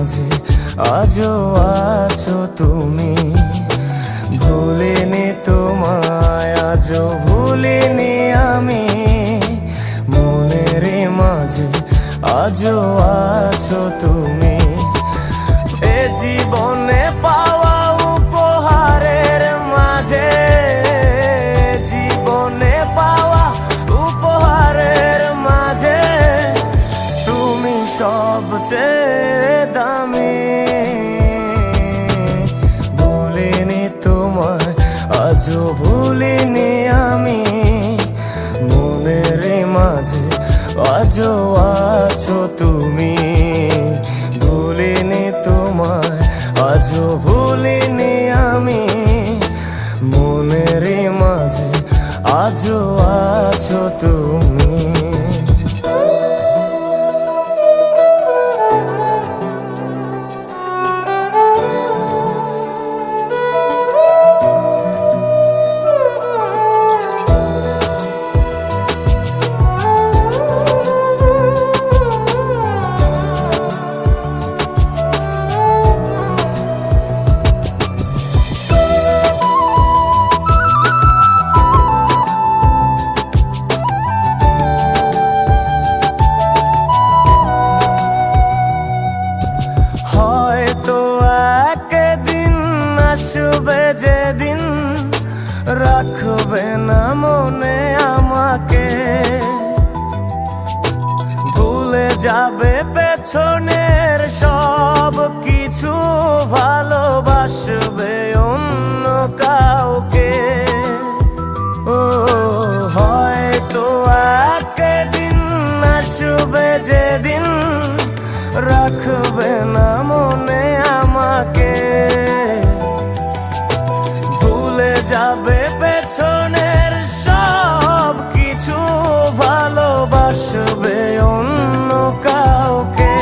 মাঝে আজও আছো তুমি। ভুলিনি তোমায়, আজও ভুলিনি আমি, মনের মাঝে আজও আছো তুমি। এ জীবনে পাওয়া উপহারের মাঝে, জীবনে পাওয়া উপহারের মাঝে তুমি সবচেয়ে দামি। ভুলিনি তোমায়, আজও ভুলিনি আমি, মনের মাঝে আজও আছো তুমি। ভুলিনি তোমায়, আজও ভুলিনি আমি, মনের মাঝে আজও আছো তুমি। আসবে যেদিন রাখবে না মনে আমাকে, ভুলে যাবে পেছনের সব কিছু, ভালোবাসবে অন্য কাউকে। ও হয়তো একদিন আসবে যেদিন রাখবে না মনে আমাকে, যাবে পেছনের সব কিছু, ভালোবাসবে অন্য কাউকে।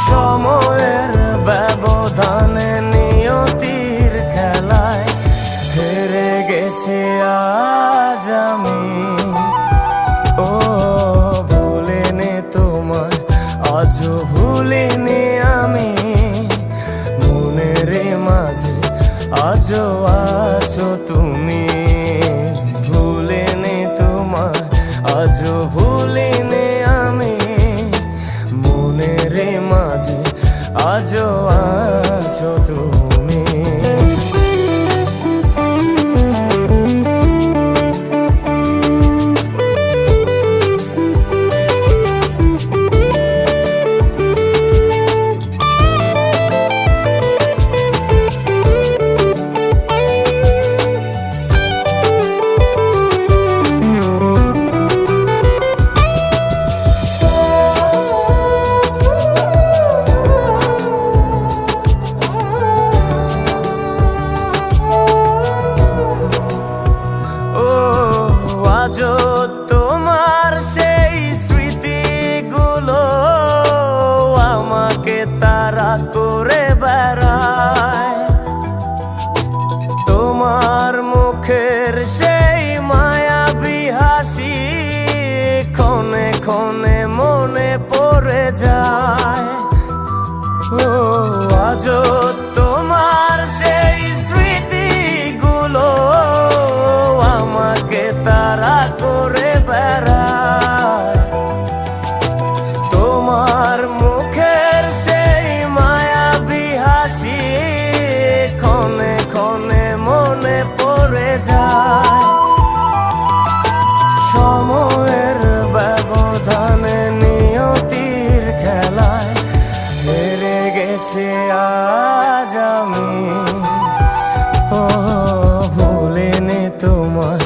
সময়ের ব্যবধানে নিয়তির খেলায় হেরে গেছি আজ আমি। ও ভুলিনি তোমায়, আজও ভুলিনি আমি, মনের মাঝে আজও আছো তুমি। ভুলিনি তোমায়, আজও ভুলিনি আমি, মনের মাঝে আজও আছো তুমি। আজও তোমার সেই স্মৃতিগুলো আমাকে তাড়া করে বেড়ায়, তোমার মুখের সেই মায়াবী হাসি ক্ষণে ক্ষণে মনে পড়ে যায়। ও আজও তোমার সেই স্মৃতিগুলো আমাকে তাড়া করে বেড়ায়, তোমার মুখের সেই মায়াবী হাসি ক্ষণে ক্ষণে মনে পড়ে যায়। সময়ের ব্যবধানে নিয়তির খেলায় হেরে গেছি আজ আমি। ও ভুলিনি তোমায়,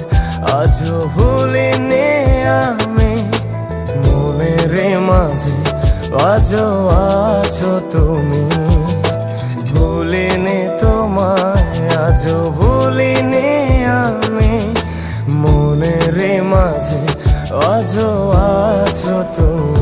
আজও ভুলিনি আমি, মনের মাঝে আজও আছো তুমি। ভুলিনি তোমায়, আজও ভুলিনি আমি, মনের মাঝে আজও আছো তুমি।